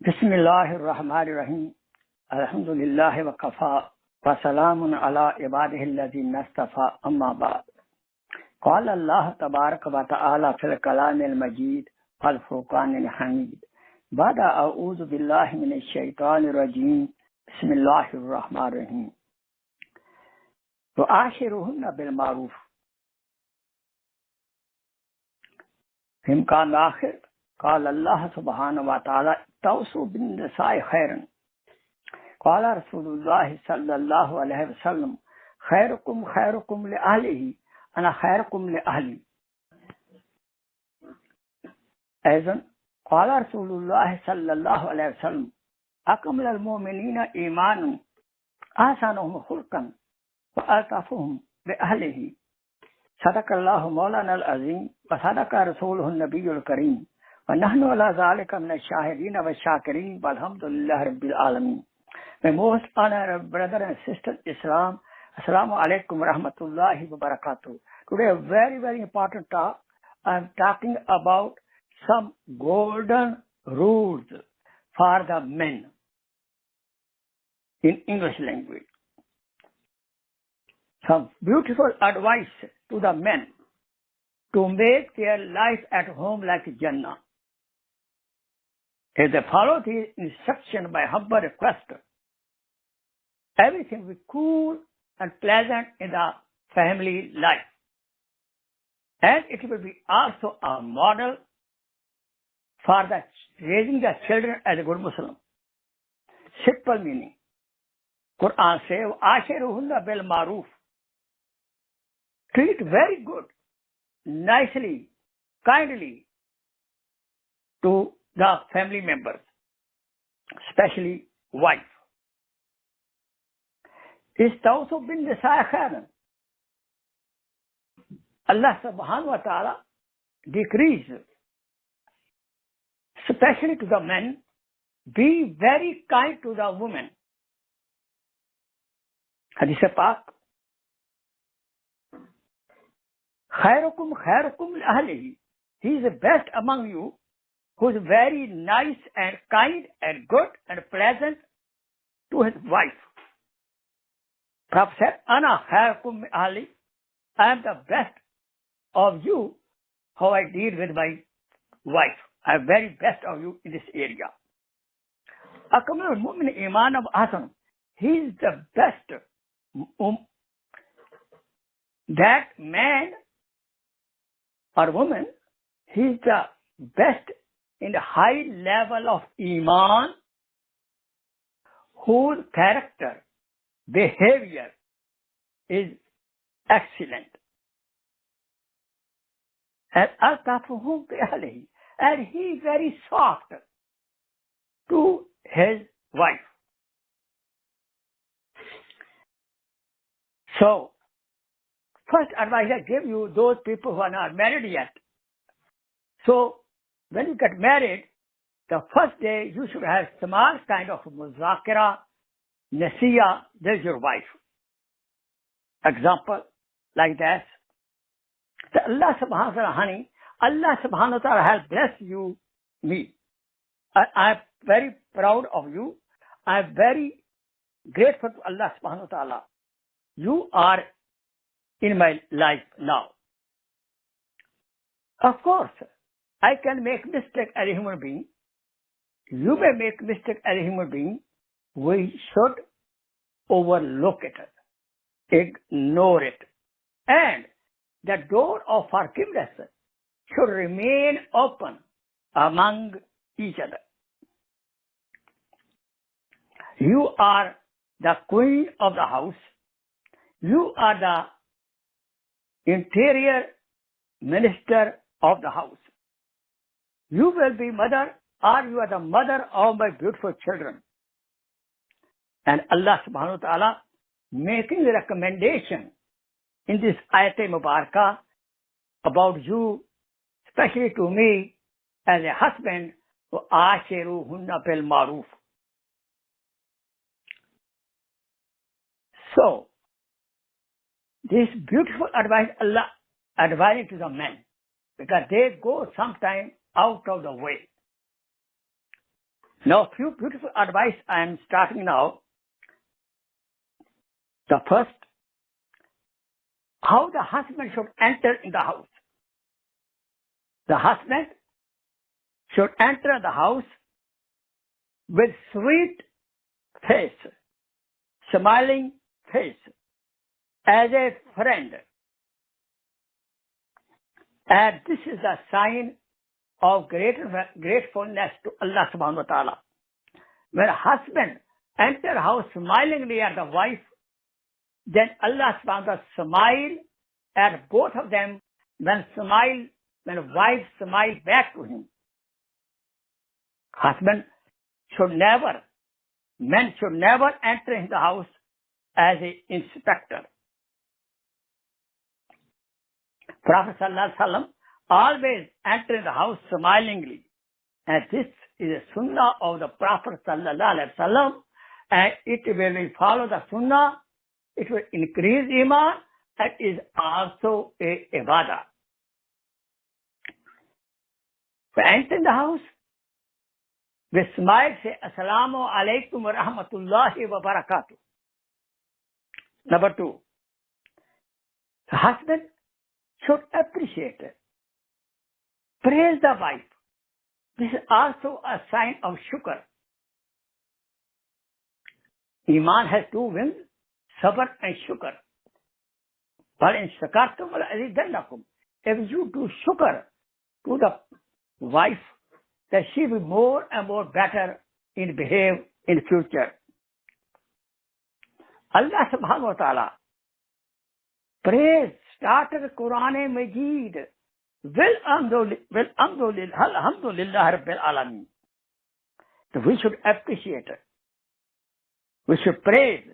بسم اللہ الرحمن الرحیم الحمد للہ وکفا وسلام علی عبادہ الذین اصطفى اما بعد قال اللہ تبارک و تعالی فی الکلام المجید والفرقان الحمید بعد اعوذ باللہ من الشیطان الرجیم بسم اللہ الرحمن الرحیم وعاشروہن بالمعروف امکان آخر قال اللہ سبحانہ وتعالی توصوا بالنساء خیرا قال رسول اللہ صلی اللہ علیہ وسلم خیرکم خیرکم لأہلہ انا خیرکم لأہلی ایضاً قال رسول اللہ صلی اللہ علیہ وسلم اکمل المؤمنین ایمانا احسنهم خلقا والطفهم بأہلہ صدق اللہ مولانا العظیم وصدق رسولہ النبی الکریم ونحن على ذلك من الشاهدين والشاكرين والحمد لله رب العالمين. My most honored brother and sister Islam, Assalamu alaikum warahmatullahi wabarakatuh. Today a very important talk. I am talking about some golden rules for the men in English language. Some beautiful advice to the men to make their life at home like Jannah. If they follow the instruction by humble request, everything will be cool and pleasant in the family life. And it will be also a model for the raising the children as a good Muslim. Simple meaning. Quran says, "Ashiruhunna bil maruf." Treat very good, nicely, kindly to the family members, especially wife. Istawsu bin nisa'i khairan. Allah subhanahu wa ta'ala decrees, especially to the men, be very kind to the women. Hadith Pak. Khairukum khairukum li ahlihi. He is the best among you, who is very nice and kind and good and pleasant to his wife. Prophet said, Ana khairukum min ahli. I am the best of you, how I deal with my wife. I am very best of you in this area. Akmal al-mu'min iman of Hasan. He is the best. That man or woman, he is the best in the high level of Iman, whose character, behavior is excellent. And al-tafuhum bi ahlihi, and he is very soft to his wife. So, first advice I give you, those people who are not married yet. So, when you get married, the first day you should have small kind of muzakira, nasiya, there's your wife. Example, like that. So Allah subhanahu wa ta'ala, honey, Allah subhanahu wa ta'ala has blessed you, me. I am very proud of you. I am very grateful to Allah subhanahu wa ta'ala. You are in my life now. Of course, I can make mistake as a human being. You may make mistake as a human being. We should overlook it, ignore it. And the door of forgiveness should remain open among each other. You are the queen of the house. You are the interior minister of the house. You will be mother, or you are the mother of my beautiful children. And Allah subhanahu wa ta'ala making a recommendation in this ayat mubarakah about you, especially to me as a husband, وَآشِرُوهُنَّ بِالْمَعْرُوفِ. So, this beautiful advice Allah advising to the men, because they go sometime out of the way. Now, few beautiful advice I am starting now. The first, how the husband should enter in the house. The husband should enter the house with sweet face, smiling face, as a friend. And this is a sign of gratefulness to Allah subhanahu wa ta'ala. When a husband enters the house smilingly at the wife, then Allah subhanahu wa ta'ala smile at both of them when wife smile back to him. Men should never enter in the house as an inspector. Prophet sallallahu alaihi wasallam always enter the house smilingly, and this is a sunnah of the Prophet sallallahu alaihi wasallam, and it will follow the sunnah. It will increase iman, and is also a ibadah. To enter in the house, we smile, say Assalamu alaikum wa rahmatullahi wa barakatuh. Number 2, the husband should appreciate it. Praise the wife. This is also a sign of shukr. Iman has 2 wings, sabr and shukr. But in shakartum al-azidannakum, if you do shukr to the wife, then she will more and more better in behave in future. Allah subhanahu wa ta'ala praise started Quran Majid. Alhamdulillah Rabbil Alameen. So we should appreciate it. We should praise.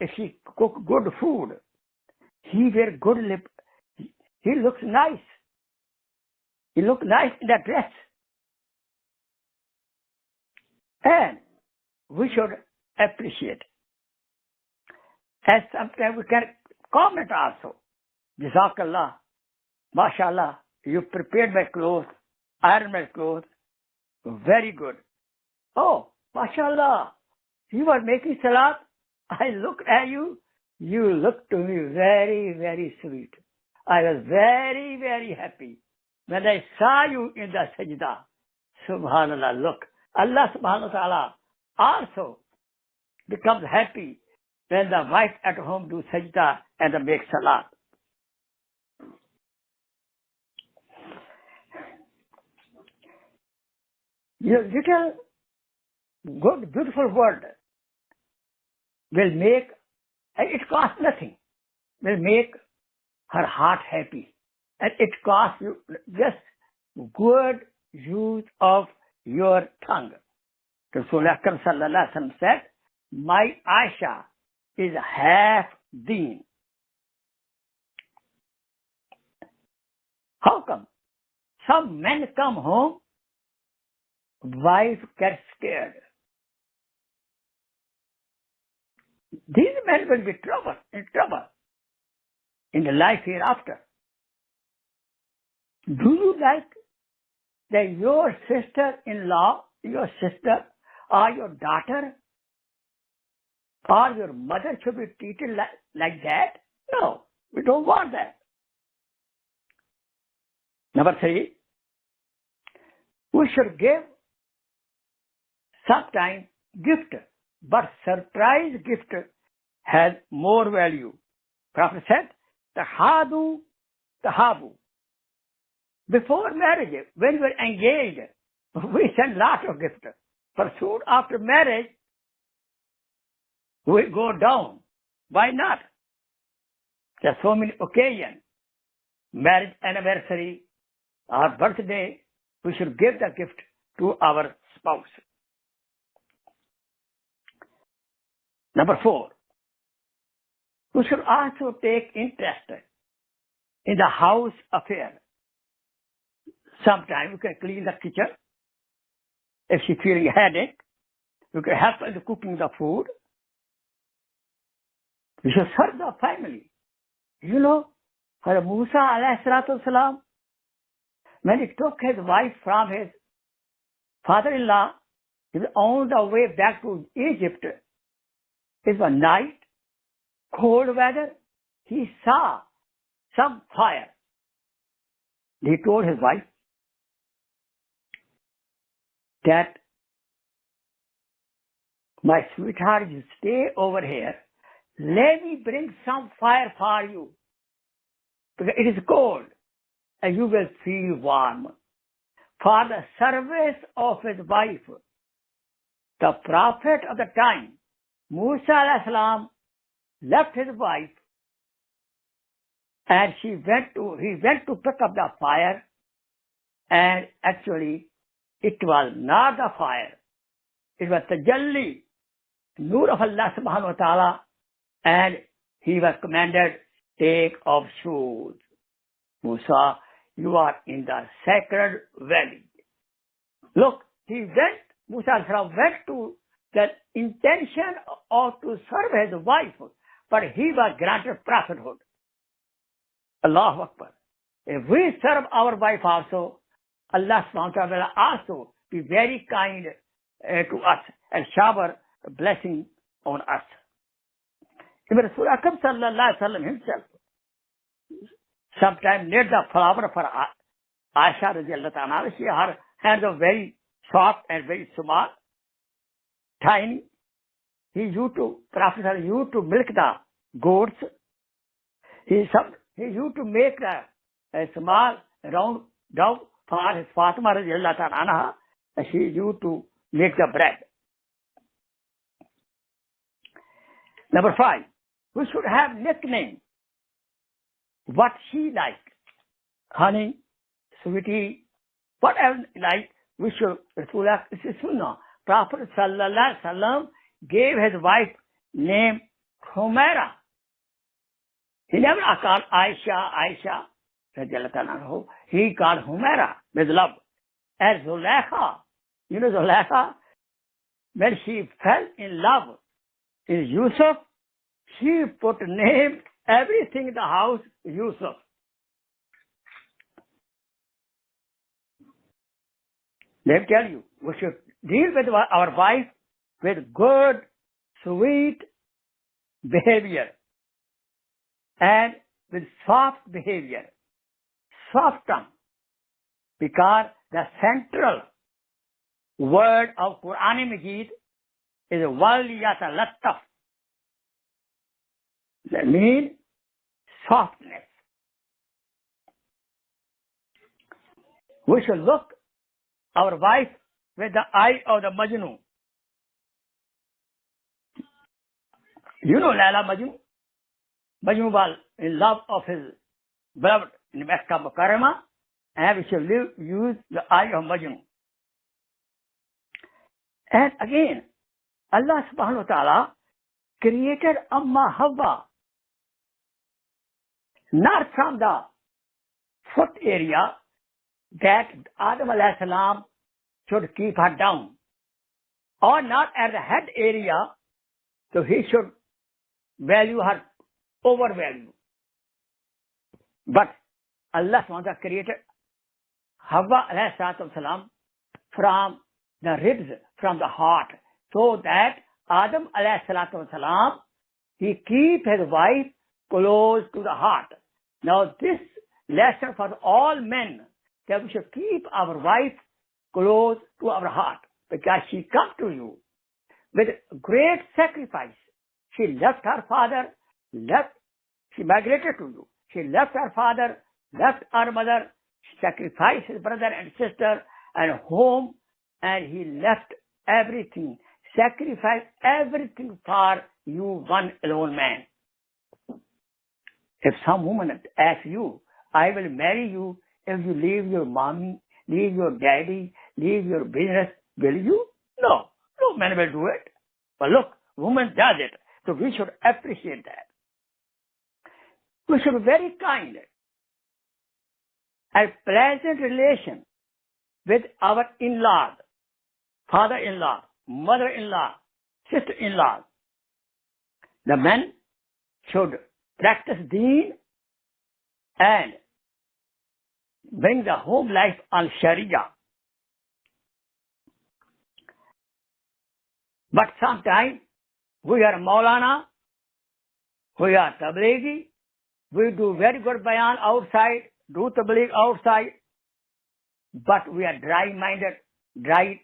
If he cook good food, he wear good lip, he looks nice. He look nice in that dress. And we should appreciate. And sometimes we can comment also. Jazakallah, mashallah, you prepared my clothes, ironed my clothes, very good. Oh, mashallah, you are making salat. I looked at you, you looked to me very, very sweet. I was very, very happy when I saw you in the sajda. Subhanallah, look, Allah subhanahu wa ta'ala also becomes happy when the wife at home do sajda and make salat. Your little good, beautiful word will make, and it costs nothing, will make her heart happy. And it costs you just good use of your tongue. Rasulullah sallallahu alaihi wasallam said, my Aisha is half deen. How come? Some men come home, wife gets scared. These men will be in trouble in the life hereafter. Do you like that your sister-in-law, your sister, or your daughter, or your mother should be treated like that? No, we don't want that. Number 3, we should give sometimes gift, but surprise gift has more value. Prophet said, tahadu, tahabu. Before marriage, when we were engaged, we send lots of gifts. But soon after marriage, we go down. Why not? There are so many occasions. Marriage anniversary, our birthday, we should give the gift to our spouse. Number 4, we should also take interest in the house affair. Sometimes we can clean the kitchen. If she's feeling a headache, we can help in cooking the food. We should serve the family. You know, for Musa alayhi salatu wasalam, when he took his wife from his father-in-law, He was on the way back to Egypt. It was night, cold weather. He saw some fire. He told his wife that, my sweetheart, you stay over here. Let me bring some fire for you. Because it is cold and you will feel warm. For the service of his wife, the prophet of the time, Musa alayhi salam, left his wife and he went to pick up the fire, and actually it was not the fire. It was tajalli, nur of Allah subhanahu wa ta'ala, and he was commanded, take off shoes. Musa, you are in the sacred valley. Look, Musa alayhi salam went to the intention of to serve his wife, but he was granted prophethood. Allahu Akbar. If we serve our wife also, Allah subhanahu wa ta'ala will also be very kind to us and shower blessing on us. Even Rasul Akram sallallahu alaihi wasallam himself, sometime near the flower for Aisha radiallahu ta'ala, her hands are very soft and very small, tiny. Prophet used to milk the goats. He used to make a small round dough for his Fatima radiallahu ta'ala anha, and she used to make the bread. Number 5, we should have nickname. What she like, honey, sweetie, whatever like, we should. Rasulullah, this is sunnah. Prophet sallallahu alaihi wasallam gave his wife name Humaira. He never called Aisha, radiallahu anha. He called Humaira with love. And Zulaikha, you know Zulaikha, when she fell in love in Yusuf, she put name, everything in the house, Yusuf. Let me tell you, we should deal with our wife with good, sweet behavior and with soft behavior, soft tongue, because the central word of Quran Majid is waliyatalattaf. That means softness. We should look our wife with the eye of the Majnun. You know Laila Majnun? Majnun was in love of his beloved in Makkah Mukarramah, and we should use the eye of Majnun. And again, Allah subhanahu wa ta'ala created Amma Hawa, not from the foot area that Adam alayhi salam should keep her down, or not at the head area, so he should value her, overvalue. But Allah subhanahu wa ta'ala created Hawa alayhi salam from the ribs, from the heart, so that Adam alayhi salam, he keep his wife close to the heart. Now this lesson for all men, that we should keep our wife close to our heart, because she comes to you with great sacrifice. She left her father, she migrated to you. She left her father, left her mother, she sacrificed his brother and sister and home, and he left everything, sacrificed everything for you, one alone man. If some woman asks you, I will marry you if you leave your mommy, leave your daddy, leave your business, will you? No. No man will do it. But look, woman does it. So we should appreciate that. We should be very kind and pleasant relation with our in-laws, father-in-law, mother-in-law, sister-in-law. The men should practice deen and bring the home life on Sharia. But sometimes we are Maulana, we are Tablighi, we do very good bayan outside, do Tabligh outside, but we are dry-minded, dry,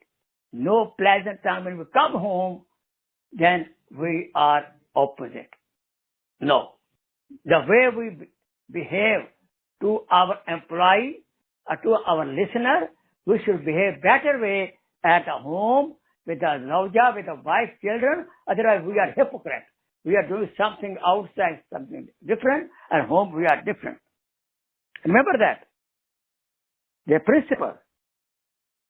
no pleasant time. When we come home, then we are opposite. No. The way we behave to our employee or to our listener, we should behave better way at home with our zawja, with our wife, children. Otherwise, we are hypocrite. We are doing something outside, something different. At home, we are different. Remember that. The principle.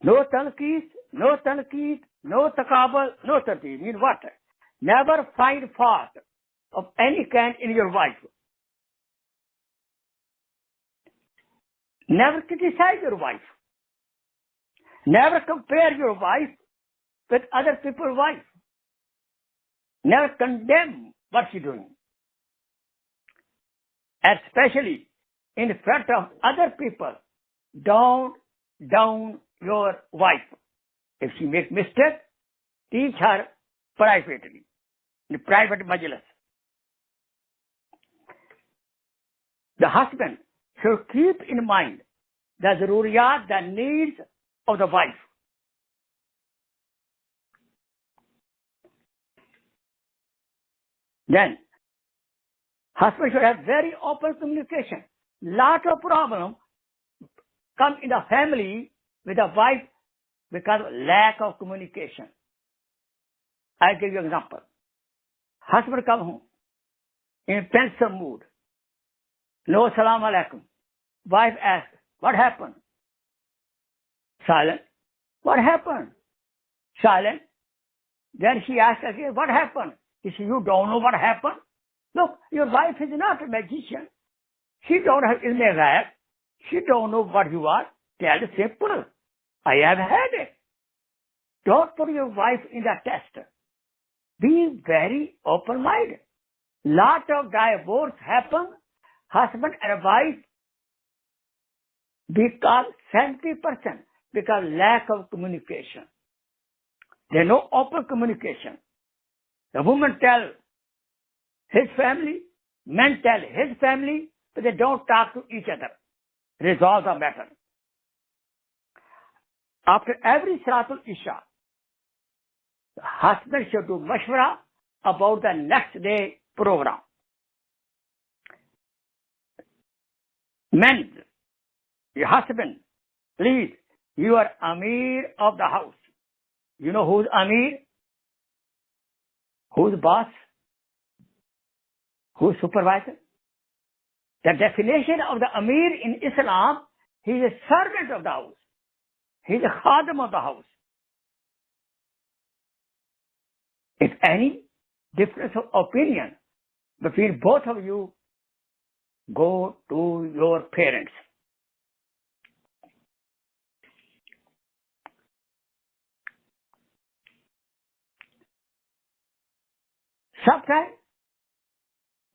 No talqis, no tanqeed, no taqabul, no tartib. Mean what? Never find fault of any kind in your wife. Never criticize your wife. Never compare your wife with other people's wife. Never condemn what she's doing. Especially in front of other people, don't down your wife. If she makes mistake, teach her privately, in private majlis. The husband should keep in mind the zaruriyat, the needs of the wife. Then, husband should have very open communication. Lot of problems come in the family with the wife because of lack of communication. I'll give you an example. Husband come home in pensive mood. No salam alaikum. Wife asks, what happened? Silent. What happened? Silent. Then she asks again, what happened? He says, you don't know what happened? Look, your wife is not a magician. She don't have ilm ghaib. She don't know what you are. Tell her simple. I have had it. Don't put your wife in the test. Be very open-minded. Lot of divorce happen, husband and wife, because 70% because lack of communication. There is no open communication. The woman tell his family, men tell his family, but they don't talk to each other. Resolve the matter. After every Salatul Isha, the husband should do mashwara about the next day program. Men, your husband, please, you are Amir of the house. You know who's Amir? Who's boss? Who's supervisor? The definition of the Amir in Islam, he is a servant of the house. He is a khadim of the house. If any difference of opinion between both of you, go to your parents. Sometimes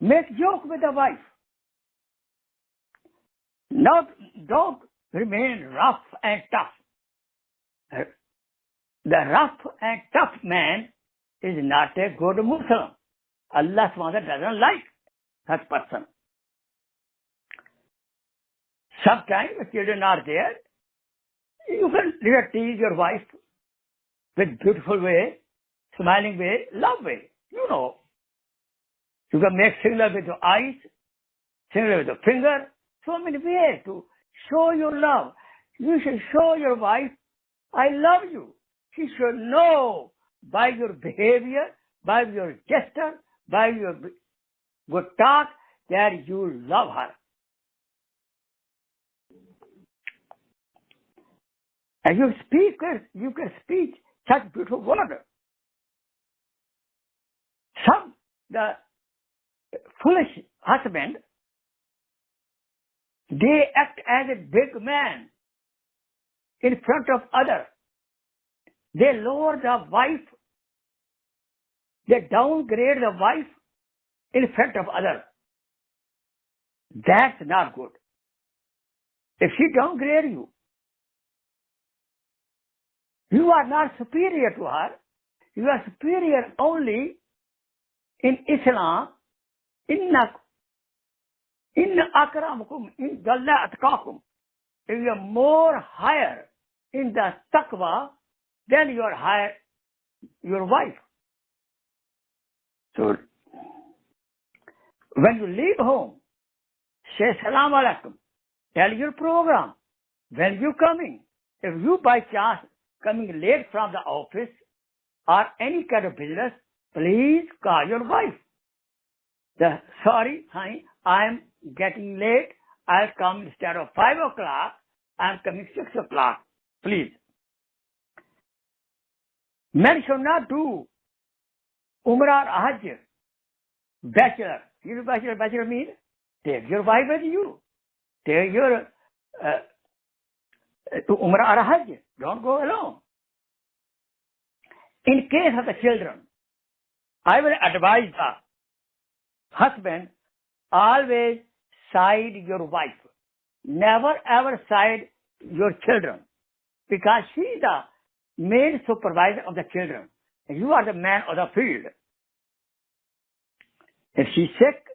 make joke with the wife. Don't remain rough and tough. The rough and tough man is not a good Muslim. Allah subhanahu wa ta'ala doesn't like that person. Sometimes the children are there. You can tease your wife with beautiful way, smiling way, love way. You know. You can make signal with your eyes, signal with your finger. So many ways to show your love. You should show your wife, I love you. She should know by your behavior, by your gesture, by your good talk that you love her. And you can speak such beautiful words. The foolish husband, they act as a big man in front of others. They lower the wife, they downgrade the wife in front of others. That's not good. If she downgrade you, you are not superior to her. You are superior only in Islam. Inna akramakum indallah atqakum. If you are more higher in the taqwa, then you are higher your wife. So when you leave home, say salam alaikum, tell your program, when you coming. If you by chance coming late from the office or any kind of business, please call your wife. Sorry, honey, I'm getting late. I'll come instead of 5 o'clock. I'm coming 6 o'clock. Please. Men should not do Umrah or Hajj. Bachelor. You know bachelor means? Take your wife with you. Take your to Umrah or Hajj. Don't go alone. In case of the children, I will advise the husband, always side your wife. Never ever side your children. Because she is the main supervisor of the children. You are the man of the field. If she's sick,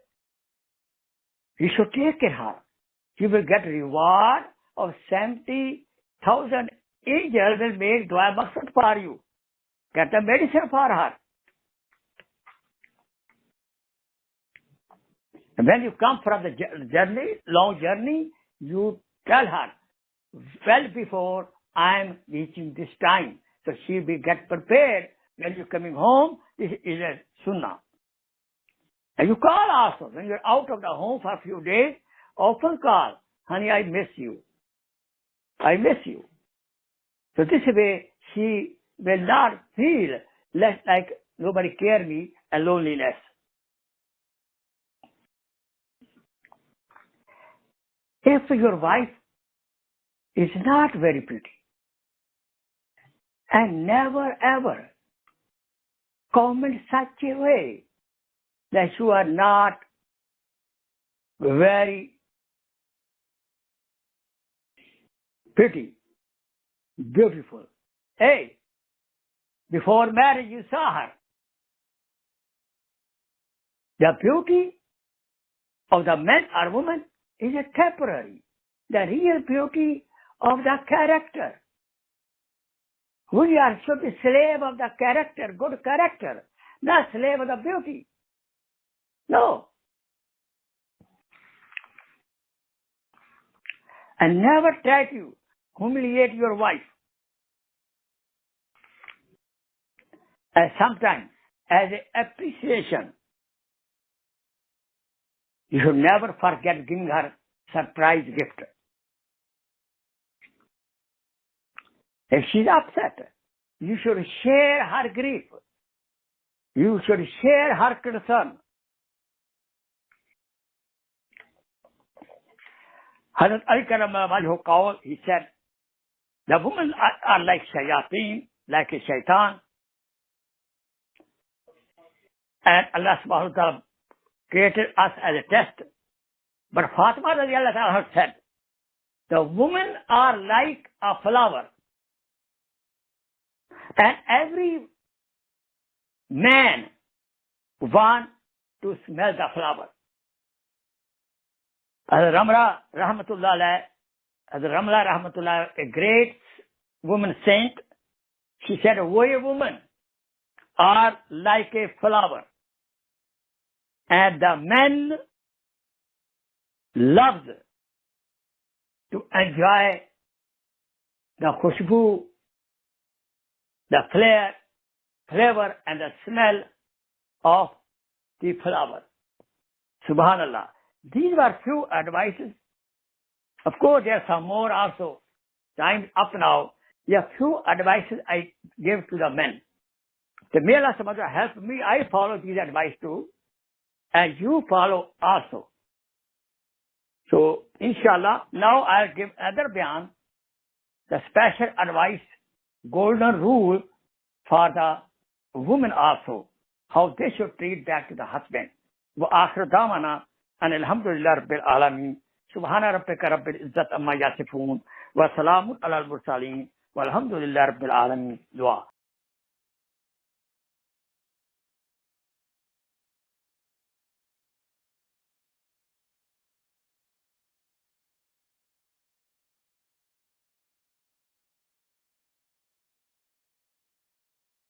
you should take care of her. You will get reward of 70,000 angels will make dua maqsad for you. Get the medicine for her. And when you come from the journey, long journey, you tell her, well before I am reaching this time. So she will get prepared. When you're coming home, this is a sunnah. And you call also. When you're out of the home for a few days, often call. Honey, I miss you. I miss you. So this way, she will not feel less like nobody care me and loneliness. If your wife is not very pretty and never ever comment such a way that you are not very pretty, beautiful. Hey, before marriage you saw her. The beauty of the man or woman is a temporary. The real beauty of the character. We are should be slave of the character, good character, not slave of the beauty. No. And never try to humiliate your wife. And sometimes, as an appreciation, you should never forget giving her surprise gift. If she's upset, you should share her grief. You should share her concern. Hazrat Ali Karam Wajh, he said, the women are like shayateen, like a shaitan. And Allah subhanahu wa ta'ala created us as a test. But Fatima radiallahu ta'ala said, the women are like a flower. And every man wants to smell the flower. As Ramla Rahmatullah, a great woman saint, she said, we women are like a flower. And the men loves to enjoy the khushbu, the flavor and the smell of the flower. Subhanallah. These were few advices. Of course, there are some more also. Time's up now. There are few advices I give to the men. The may Allah subhanahu wa ta'ala help me. I follow these advice too. And you follow also. So, inshallah, now I'll give another bayan, the special advice, golden rule for the women also, how they should treat back to the husband. Wa akhir da'wana an alhamdulillah rabbil alameen. Subhana rabbika rabbil izzat amma yasifun. Wa salamun ala al-mursaleen. Walhamdulillah rabbil alameen. Dua.